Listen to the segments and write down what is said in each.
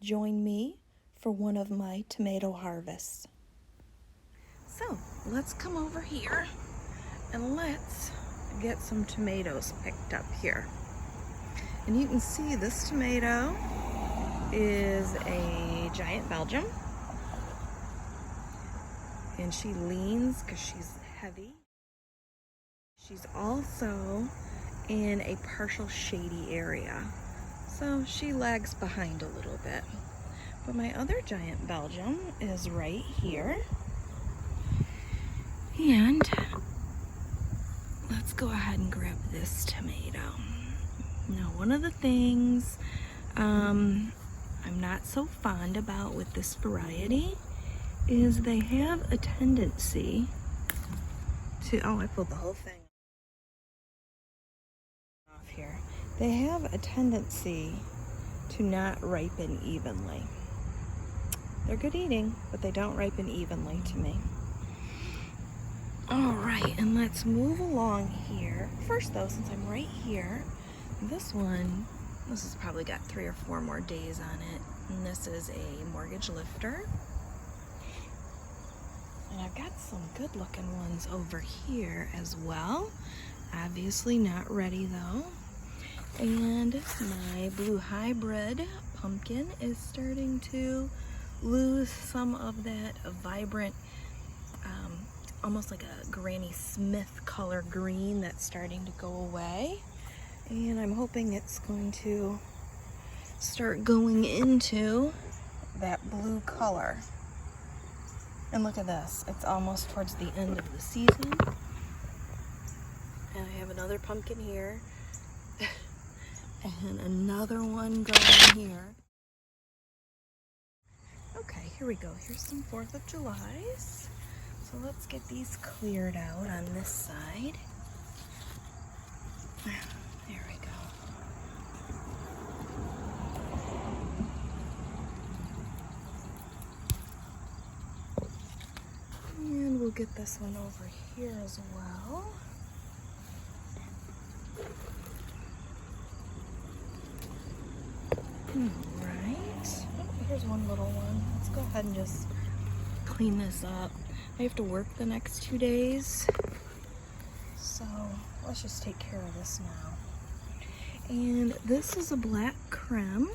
join me for one of my tomato harvests. So let's come over here and let's get some tomatoes picked up here. And you can see this tomato is a giant Belgium, and she leans because she's heavy. She's also in a partial shady area, so she lags behind a little bit. But my other giant Belgium is right here. And let's go ahead and grab this tomato. Now, one of the things I'm not so fond about with this variety is they have a tendency to, I pulled the whole thing off here. They have a tendency to not ripen evenly. They're good eating, but they don't ripen evenly to me. All right, and let's move along here. First though, since I'm right here, this has probably got 3 or 4 more days on it. And this is a mortgage lifter. And I've got some good looking ones over here as well. Obviously not ready though. And my blue hybrid pumpkin is starting to lose some of that vibrant, almost like a Granny Smith color green that's starting to go away. And I'm hoping it's going to start going into that blue color. And look at this, it's almost towards the end of the season. And I have another pumpkin here. And another one going here. Okay, here we go. Here's some 4th of Julys. So let's get these cleared out on this side. There we go. And we'll get this one over here as well. Alright. Oh, here's one little one. Let's go ahead and just clean this up. I have to work the next 2 days, so let's just take care of this now. And this is a black Krim.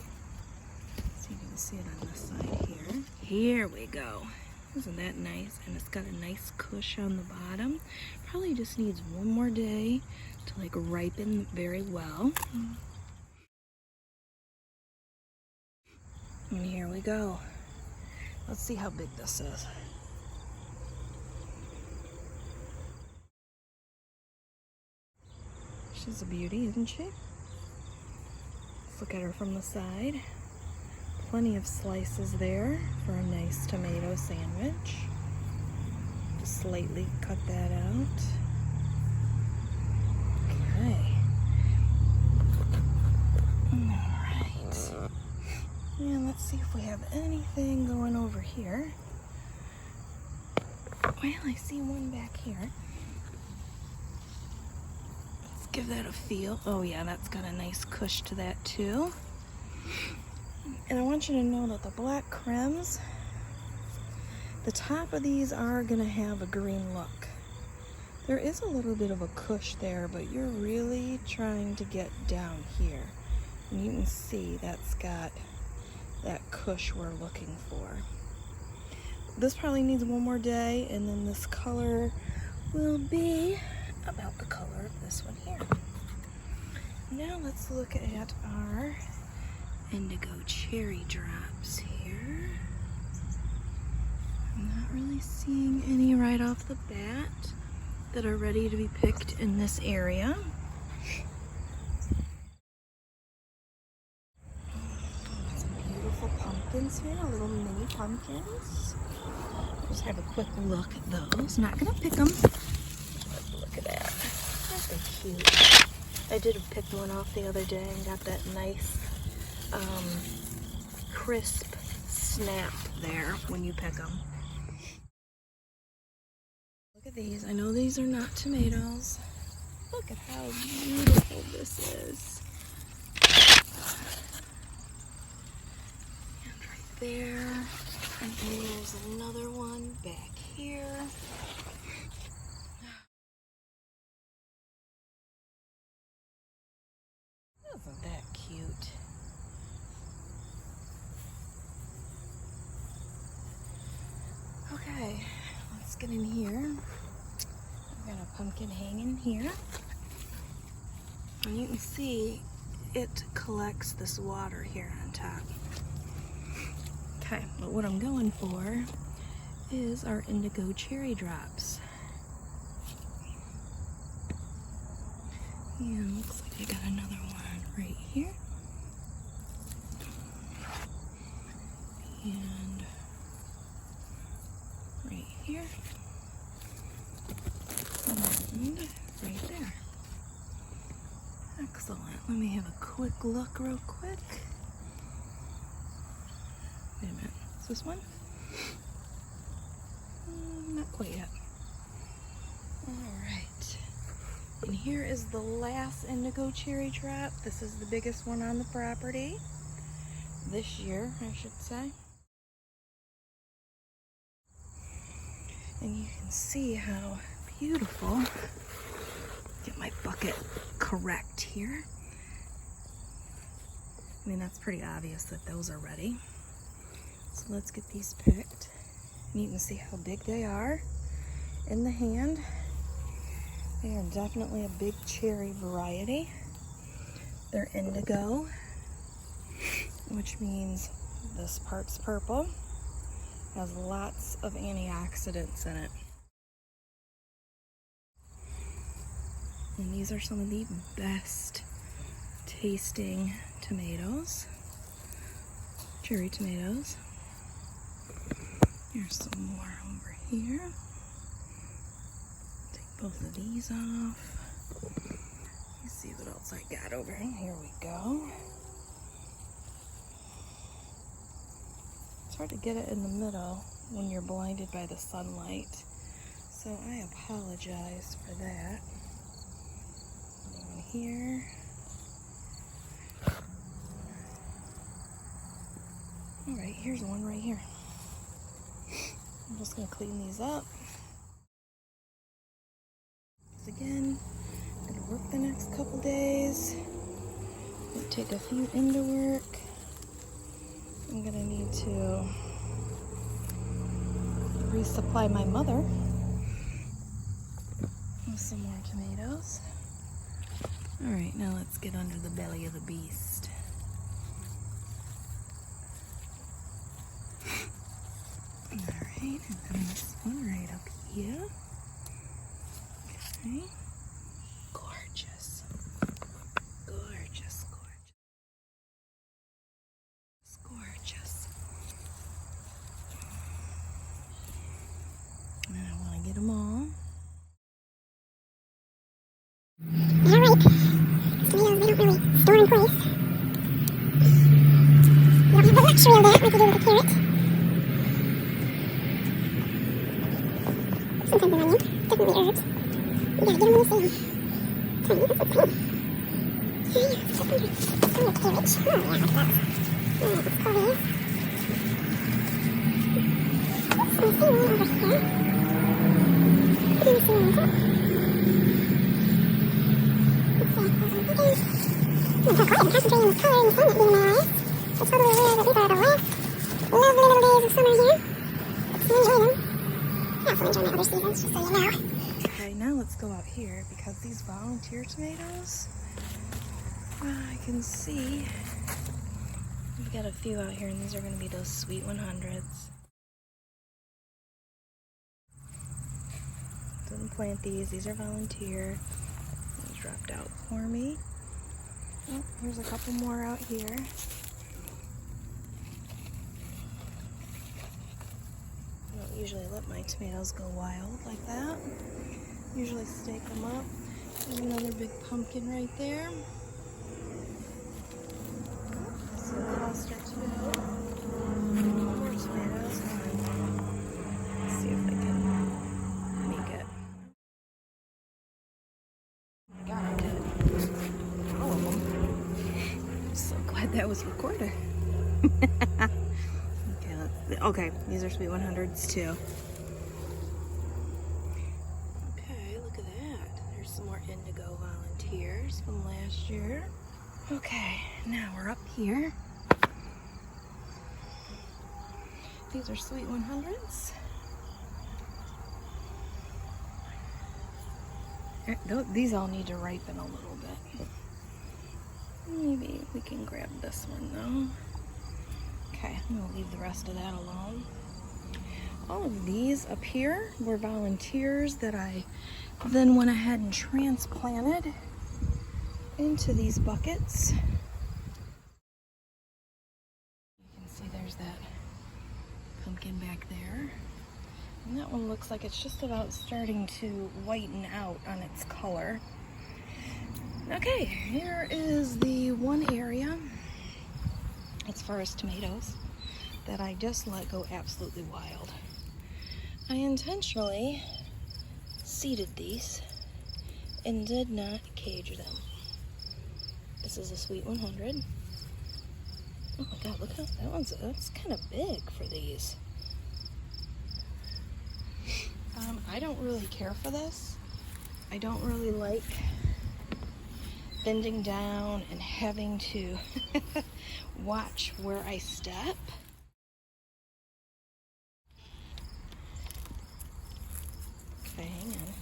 So you can see it on this side here. Here we go. Isn't that nice? And it's got a nice cush on the bottom. Probably just needs 1 more day to like ripen very well. And here we go. Let's see how big this is. She's a beauty, isn't she? Let's look at her from the side. Plenty of slices there for a nice tomato sandwich. Just slightly cut that out. Okay. Alright. And let's see if we have anything going over here. Well, I see one back here. Let's give that a feel. Oh yeah, that's got a nice cush to that too. And I want you to know that the black Krims, the top of these are gonna have a green look. There is a little bit of a cush there, but you're really trying to get down here. And you can see that's got that cush we're looking for. This probably needs 1 more day, and then this color will be about the color of this one here. Now let's look at our indigo cherry drops here. I'm not really seeing any right off the bat that are ready to be picked in this area. Some beautiful pumpkins here, little mini pumpkins. Just have a quick look at those. Not gonna pick them. Look at that. Aren't they cute? I did pick one off the other day and got that nice crisp snap there when you pick them. Look at these. I know these are not tomatoes. Look at how beautiful this is. And there. And then there's another one back here. Isn't that cute? Okay, let's get in here. I've got a pumpkin hanging here. And you can see it collects this water here on top. Okay, but what I'm going for is our indigo cherry drops. And looks like I got another one right here. And right here. And right there. Excellent. Let me have a quick look real quick. Wait a minute. Is this one? Not quite yet. Alright. And here is the last indigo cherry drop. This is the biggest one on the property. This year, I should say. And you can see how beautiful. Get my bucket correct here. I mean, that's pretty obvious that those are ready. So let's get these picked. And you can see how big they are in the hand. They are definitely a big cherry variety. They're indigo, which means this part's purple. Has lots of antioxidants in it. And these are some of the best tasting tomatoes, cherry tomatoes. Here's some more over here. Take both of these off. Let's see what else I got over here. Here we go. It's hard to get it in the middle when you're blinded by the sunlight, so I apologize for that. One here. Alright, here's one right here. I'm just going to clean these up. Because again, I'm going to work the next couple days. I'll take a few into work. I'm going to need to resupply my mother with some more tomatoes. Alright, now let's get under the belly of the beast. Alright, and then this one right up here. Okay. Gorgeous. Gorgeous, gorgeous. It's gorgeous. And I want to get them all. Alright, tomatoes we don't really store in place. We don't have the luxury of that like we do with a carrot. Sometimes an onion, definitely herbs. We gotta get them when they see them. Tiny, that's so tiny. Okay, let's put some cabbage. Oh yeah, that's coriander. Some seaweed over here. Let's see seaweed on top. I'm so quiet and concentrating on this color and the sun not being my eyes. I'm totally aware that these are the last lovely little days of summer here. So enjoy them. I also enjoy my other seasons, just so you know. Okay, now let's go out here because these volunteer tomatoes, I can see we've got a few out here, and these are going to be those sweet 100's. Didn't plant these are volunteer. These dropped out for me. Oh, here's a couple more out here. I don't usually let my tomatoes go wild like that. Usually stake them up. There's another big pumpkin right there. So a cluster too. More tomatoes. Let's see if I can make it. I got it. All of them. I'm so glad that was recorded. Okay, these are sweet 100's too. Okay, look at that. There's some more Indigo volunteers from last year. Okay, now we're up here. These are sweet 100's. These all need to ripen a little bit. Maybe we can grab this one though. Okay, I'm gonna leave the rest of that alone. All of these up here were volunteers that I then went ahead and transplanted into these buckets. You can see there's that pumpkin back there. And that one looks like it's just about starting to whiten out on its color. Okay, here is the one area, as far as tomatoes, that I just let go absolutely wild. I intentionally seeded these and did not cage them. This is a sweet 100. Oh my god, look how that's kind of big for these. I don't really care for this. I don't really like bending down and having to watch where I step. Okay, hang on.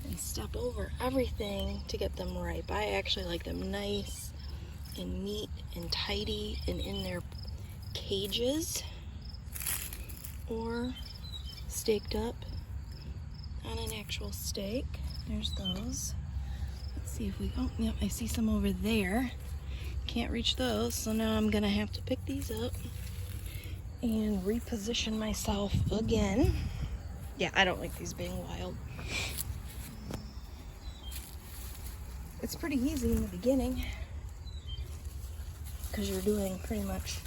And step over everything to get them ripe. I actually like them nice and neat and tidy and in their cages or staked up on an actual stake. There's those. Let's see if we, oh, yep, I see some over there. Can't reach those, so now I'm gonna have to pick these up and reposition myself again. Yeah, I don't like these being wild. It's pretty easy in the beginning because you're doing pretty much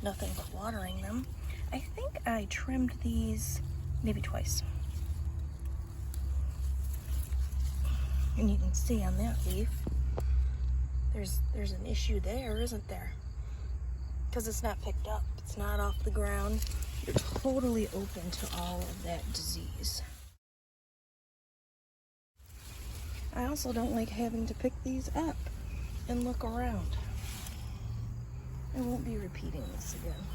nothing but watering them. I think I trimmed these maybe twice. And you can see on that leaf, there's an issue there, isn't there? Because it's not picked up, it's not off the ground. You're totally open to all of that disease. I also don't like having to pick these up and look around. I won't be repeating this again.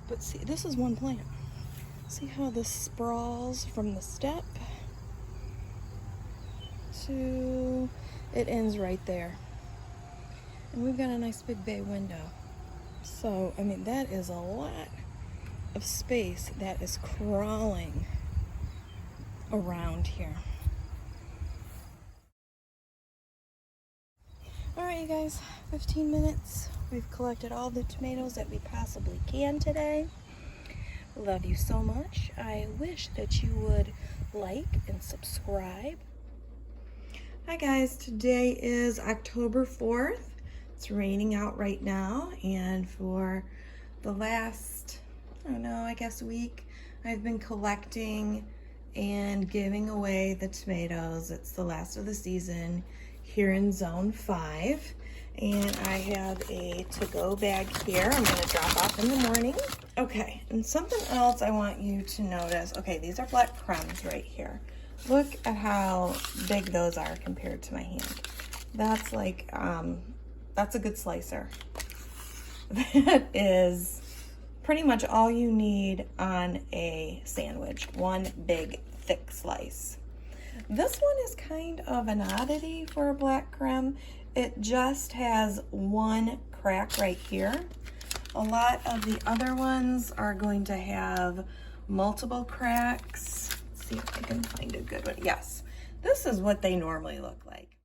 But see, this is one plant. See how this sprawls from the step to it ends right there. And we've got a nice big bay window. So, I mean, that is a lot of space that is crawling around here. Alright, you guys, 15 minutes. We've collected all the tomatoes that we possibly can today. Love you so much. I wish that you would like and subscribe. Hi guys, today is October 4th. It's raining out right now, and for the last, I don't know, I guess week, I've been collecting and giving away the tomatoes. It's the last of the season here in Zone 5. And I have a to-go bag here I'm going to drop off in the morning. Okay, and something else I want you to notice. Okay, these are black crumbs right here. Look at how big those are compared to my hand. That's like, that's a good slicer. That is pretty much all you need on a sandwich. One big, thick slice. This one is kind of an oddity for a black crumb. It just has one crack right here. A lot of the other ones are going to have multiple cracks. Let's see if I can find a good one. Yes, this is what they normally look like.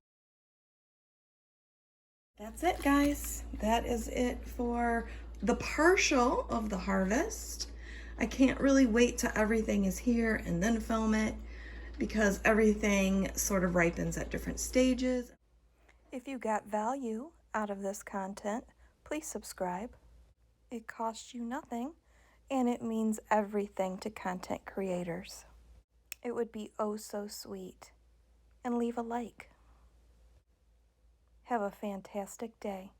That's it, guys. That is it for the partial of the harvest. I can't really wait till everything is here and then film it, because everything sort of ripens at different stages. If you got value out of this content, please subscribe. It costs you nothing, and it means everything to content creators. It would be oh so sweet. And leave a like. Have a fantastic day.